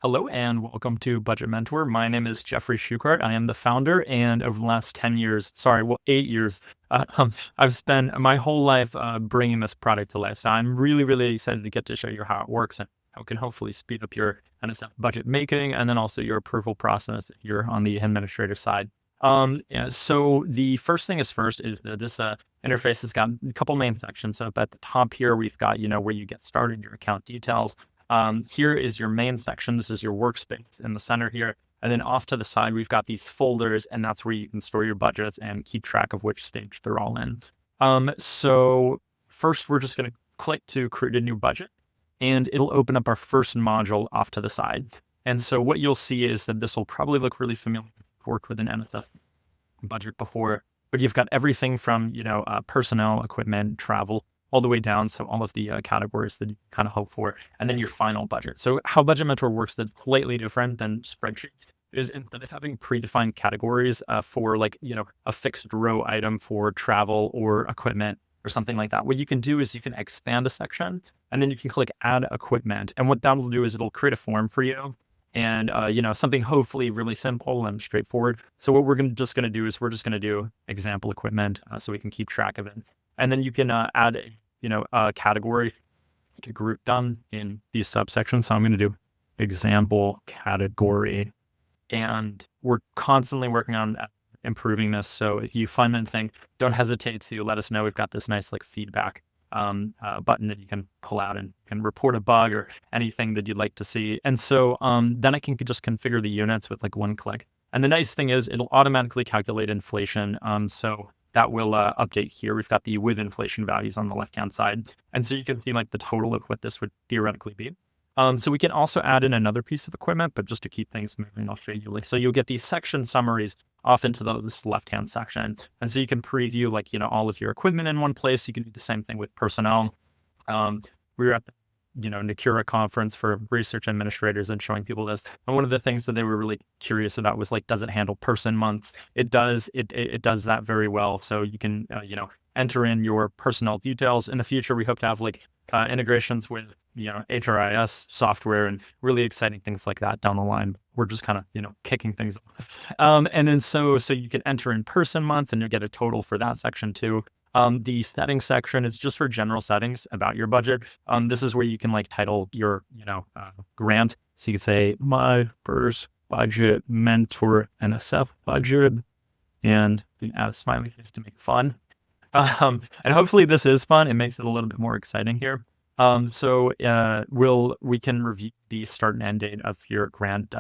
Hello and welcome to Budget Mentor. My name is Jeffrey Shukart. I am the founder, and over the last 10 years, 8 years, I've spent my whole life bringing this product to life. So I'm really, really excited to get to show you how it works and how it can hopefully speed up your NSF budget making and then also your approval process if you're on the administrative side. Yeah, so the first thing is first is that this interface has got a couple main sections. So at the top here, we've got, where you get started, your account details. Here is your main section. This is your workspace in the center here. And then off to the side, we've got these folders, and that's where you can store your budgets and keep track of which stage they're all in. So first, we're just going to click to create a new budget, and it'll open up our first module off to the side. And so what you'll see is that this will probably look really familiar if you've worked with an NSF budget before, but you've got everything from, personnel, equipment, travel, all the way down. So all of the categories that you kind of hope for, and then your final budget. So how Budget Mentor works that's slightly different than spreadsheets is instead of having predefined categories for a fixed row item for travel or equipment or something like that. What you can do is you can expand a section and then you can click add equipment. And what that will do is it'll create a form for you and, something hopefully really simple and straightforward. So what we're just going to do is we're just going to do example equipment so we can keep track of it. And then you can add, a category to group them in these subsections. So I'm going to do example category, and we're constantly working on improving this. So if you find anything, don't hesitate to let us know. We've got this nice feedback button that you can pull out and can report a bug or anything that you'd like to see. And so then I can just configure the units with one click. And the nice thing is it'll automatically calculate inflation. So that will update here. We've got the with inflation values on the left-hand side. And so you can see the total of what this would theoretically be. So we can also add in another piece of equipment, but just to keep things moving, I'll show you. So you'll get these section summaries off into this left-hand section. And so you can preview all of your equipment in one place. You can do the same thing with personnel. We were at the Nakura conference for research administrators and showing people this. And one of the things that they were really curious about was does it handle person months? It does. It does that very well. So you can, enter in your personnel details. In the future, we hope to have integrations with, HRIS software and really exciting things like that down the line. We're just kind of, kicking things off. And then so you can enter in person months and you'll get a total for that section too. The settings section is just for general settings about your budget. This is where you can title your, grant. So you can say my first budget mentor NSF budget, and you can add a smiley face to make it fun. And hopefully this is fun. It makes it a little bit more exciting here. So we can review the start and end date of your grant.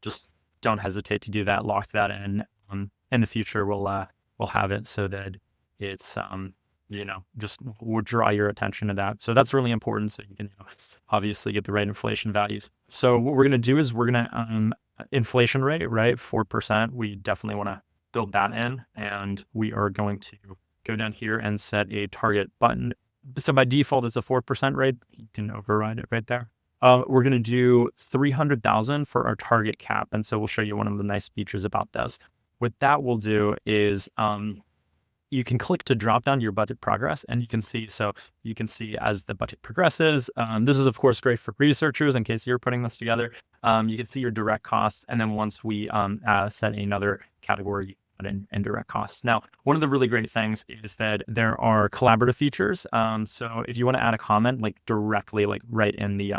Just don't hesitate to do that. Lock that in. In the future, we'll have it so that it's just we'll draw your attention to that. So that's really important. So you can obviously get the right inflation values. So what we're going to do is we're going to inflation rate, right? 4%. We definitely want to build that in, and we are going to go down here and set a target button. So by default, it's a 4% rate. You can override it right there. We're going to do 300,000 for our target cap. And so we'll show you one of the nice features about this. What that will do is you can click to drop down your budget progress, and you can see as the budget progresses. This is of course great for researchers in case you're putting this together. You can see your direct costs, and then once we set another category in indirect costs. Now, one of the really great things is that there are collaborative features. So if you want to add a comment directly right in the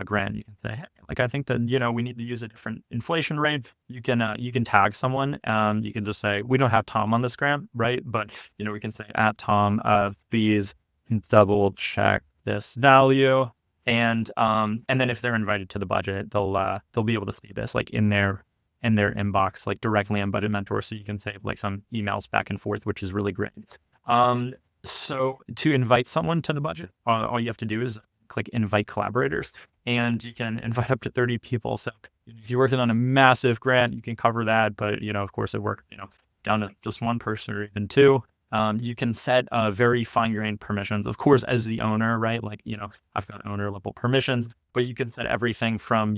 grant, you can say, hey, I think that we need to use a different inflation rate. You can tag someone. You can just say, we don't have Tom on this grant, right? But we can say at Tom, please double check this value, and then if they're invited to the budget, they'll be able to see this in their inbox directly on Budget Mentor. So you can save some emails back and forth, which is really great. So to invite someone to the budget, all you have to do is click invite collaborators, and you can invite up to 30 people. So if you're working on a massive grant, you can cover that. But, of course it works, down to just one person or even two. You can set very fine-grained permissions, of course, as the owner, right? I've got owner level permissions, but you can set everything from,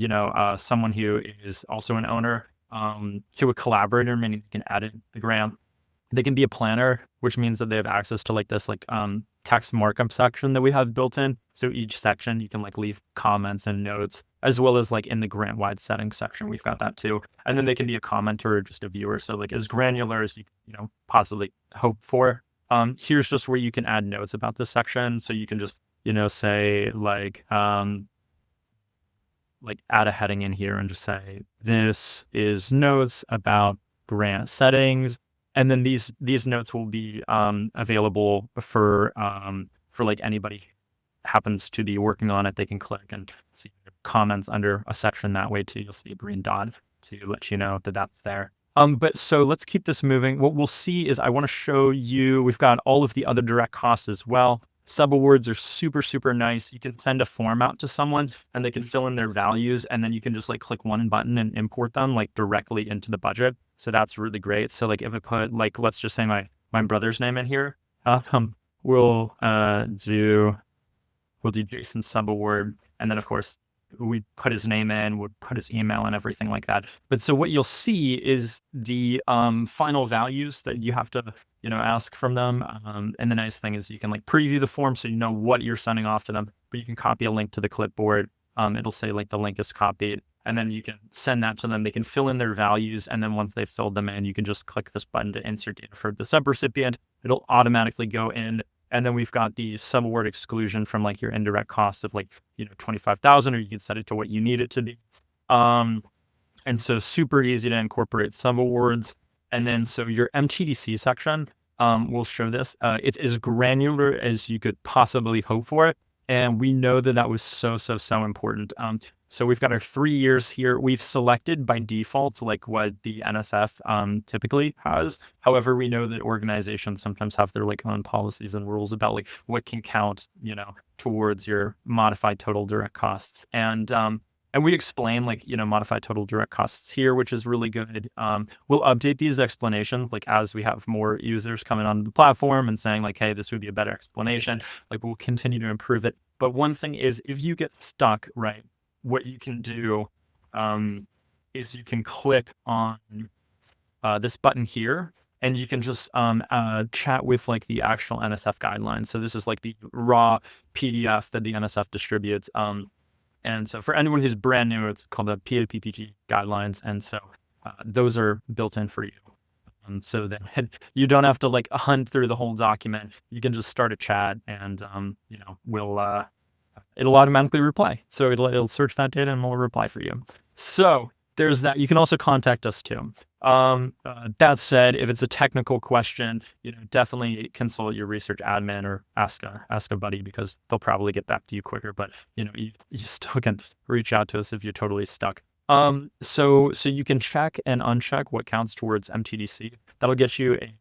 someone who is also an owner to a collaborator, meaning you can add in the grant. They can be a planner, which means that they have access to this text markup section that we have built in. So each section you can like leave comments and notes, as well as like in the grant wide settings section, we've got that too. And then they can be a commenter or just a viewer. So like as granular as you possibly hope for. Here's just where you can add notes about this section. So you can just, say like add a heading in here and just say, this is notes about grant settings. And then these notes will be available for like anybody happens to be working on it. They can click and see comments under a section that way too. You'll see a green dot to let you know that that's there. But so let's keep this moving. What we'll see is I want to show you, we've got all of the other direct costs as well. Subawards are super, super nice. You can send a form out to someone and they can fill in their values, and then you can just like click one button and import them like directly into the budget. So that's really great. So like if I put like, let's just say my brother's name in here, we'll do Jason's subaward. And then of course we put his name in, would put his email and everything like that. But so what you'll see is the final values that you have to, ask from them. And the nice thing is you can like preview the form so you know what you're sending off to them, but you can copy a link to the clipboard. It'll say like the link is copied, and then you can send that to them. They can fill in their values. And then once they've filled them in, you can just click this button to insert data for the subrecipient. It'll automatically go in. And then we've got the subaward exclusion from like your indirect cost of like, 25,000, or you can set it to what you need it to be. And so super easy to incorporate subawards. And then so your MTDC section will show this. It's as granular as you could possibly hope for it. And we know that that was so important. So we've got our 3 years here. We've selected by default, like what the NSF typically has. However, we know that organizations sometimes have their like own policies and rules about like what can count, towards your modified total direct costs. And we explain like, modified total direct costs here, which is really good. We'll update these explanations like as we have more users coming on the platform and saying like, hey, this would be a better explanation. Like we'll continue to improve it. But one thing is if you get stuck, right, what you can do is you can click on this button here, and you can just chat with like the actual NSF guidelines. So this is like the raw PDF that the NSF distributes. And so for anyone who's brand new, it's called the PAPPG guidelines. And so those are built in for you. So that you don't have to like hunt through the whole document. You can just start a chat and, it'll automatically reply. So it'll search that data and we'll reply for you. So there's that. You can also contact us too. That said, if it's a technical question, definitely consult your research admin or ask a buddy, because they'll probably get back to you quicker. But you still can reach out to us if you're totally stuck. So you can check and uncheck what counts towards MTDC. That'll get you a,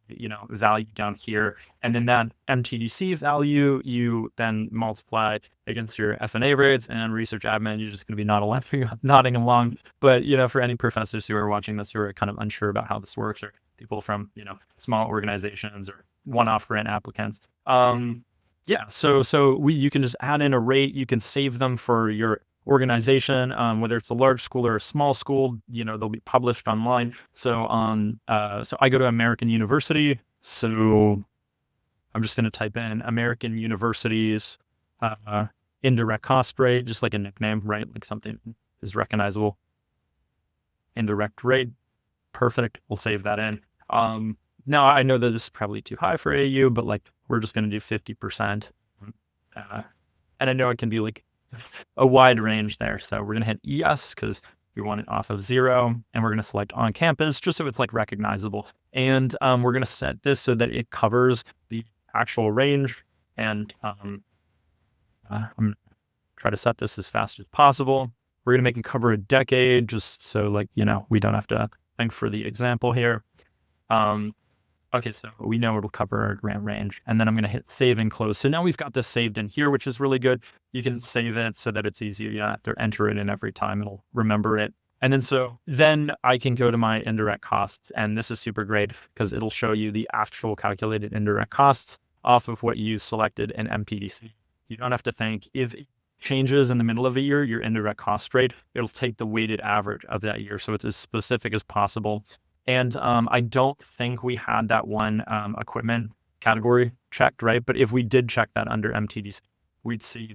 value down here. And then that MTDC value, you then multiply against your F&A rates, and research admin, you're just going to be nodding along. But, for any professors who are watching this who are kind of unsure about how this works, or people from, small organizations or one-off grant applicants. You can just add in a rate. You can save them for your organization, whether it's a large school or a small school, they'll be published online. So I go to American University. So I'm just going to type in American University's indirect cost rate, just like a nickname, right? Like something is recognizable. Indirect rate. Perfect. We'll save that in. Now I know that this is probably too high for AU, but like we're just going to do 50%. And I know it can be like a wide range there. So we're going to hit yes, because we want it off of 0, and we're going to select on campus just so it's like recognizable. And we're going to set this so that it covers the actual range. And I'm going to try to set this as fast as possible. We're going to make it cover a decade, just so like, we don't have to think for the example here. Okay, so we know it'll cover our grant range, and then I'm going to hit save and close. So now we've got this saved in here, which is really good. You can save it so that it's easy. You don't have to enter it in every time. It'll remember it. And then I can go to my indirect costs, and this is super great because it'll show you the actual calculated indirect costs off of what you selected in MTDC. You don't have to think. If it changes in the middle of a year, your indirect cost rate, it'll take the weighted average of that year. So it's as specific as possible. And I don't think we had that one equipment category checked, right? But if we did check that under MTDC, we'd see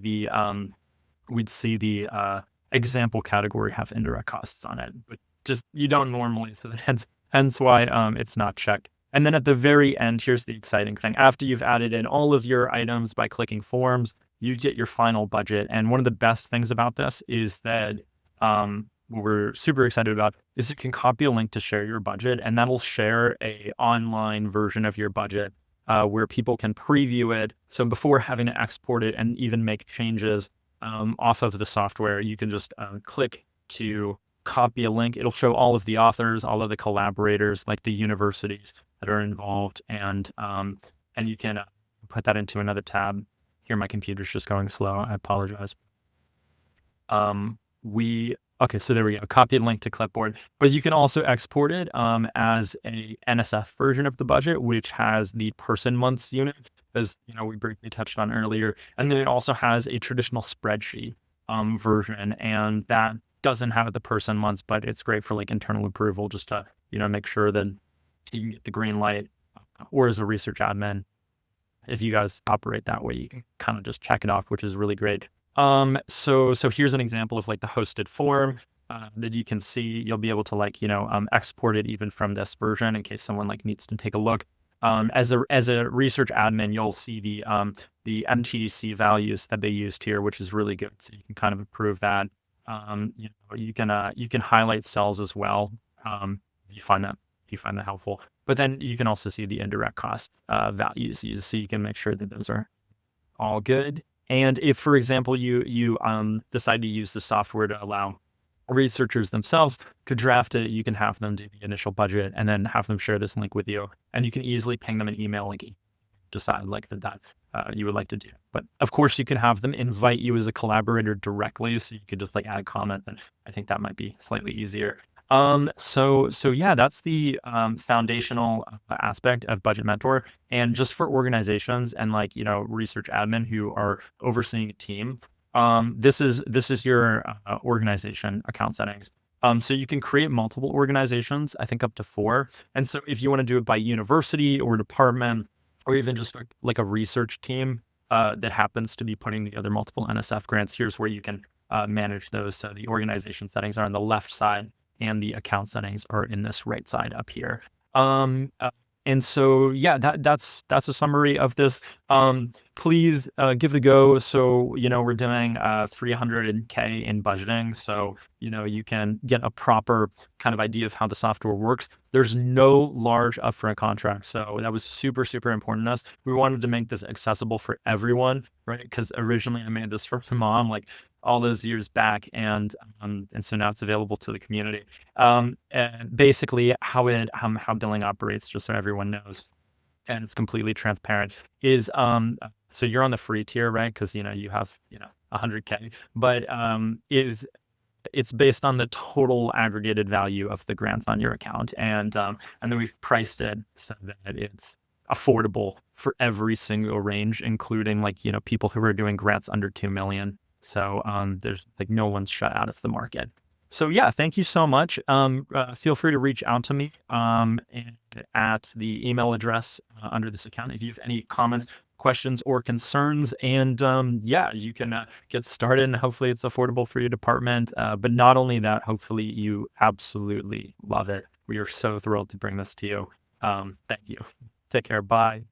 the example category have indirect costs on it, but just you don't normally. So hence why it's not checked. And then at the very end, here's the exciting thing. After you've added in all of your items by clicking forms, you get your final budget. And one of the best things about this is that what we're super excited about is you can copy a link to share your budget, and that'll share a online version of your budget where people can preview it. So before having to export it and even make changes off of the software, you can just click to copy a link. It'll show all of the authors, all of the collaborators, like the universities that are involved, and you can put that into another tab. Here, my computer's just going slow. I apologize. Okay, so there we go. Copy and link to clipboard, but you can also export it as a NSF version of the budget, which has the person months unit, as we briefly touched on earlier, and then it also has a traditional spreadsheet version, and that doesn't have the person months, but it's great for like internal approval, just to make sure that you can get the green light, or as a research admin, if you guys operate that way, you can kind of just check it off, which is really great. So here's an example of like the hosted form that you can see. You'll be able to export it even from this version in case someone needs to take a look. As a research admin, you'll see the MTDC values that they used here, which is really good. So you can kind of approve that. You can highlight cells as well. If you find that helpful. But then you can also see the indirect cost values used, so you can make sure that those are all good. And if, for example, you decide to use the software to allow researchers themselves to draft it, you can have them do the initial budget and then have them share this link with you. And you can easily ping them an email, decide that you would like to do. But of course, you can have them invite you as a collaborator directly, so you could just add a comment. And I think that might be slightly easier. So yeah, that's the foundational aspect of Budget Mentor. And just for organizations and research admin who are overseeing a team, this is your organization account settings. So you can create multiple organizations, I think up to 4. And so if you want to do it by university or department, or even just like a research team that happens to be putting together multiple NSF grants, here's where you can manage those. So the organization settings are on the left side, and the account settings are in this right side up here. And so, yeah, that's a summary of this. Please give it a go. So, we're doing 300K in budgeting. So, you can get a proper kind of idea of how the software works. There's no large upfront contract. So that was super, super important to us. We wanted to make this accessible for everyone, right? Because originally I made this for my mom, all those years back, and so now it's available to the community. And basically how billing operates, just so everyone knows, and it's completely transparent, is so you're on the free tier, right? Because you have 100K, but it's based on the total aggregated value of the grants on your account, and then we've priced it so that it's affordable for every single range, including people who are doing grants under 2 million. So there's no one's shut out of the market. So yeah, thank you so much. Feel free to reach out to me at the email address under this account if you have any comments, questions, or concerns. And yeah, you can get started, and hopefully it's affordable for your department. But not only that, hopefully you absolutely love it. We are so thrilled to bring this to you. Thank you. Take care. Bye.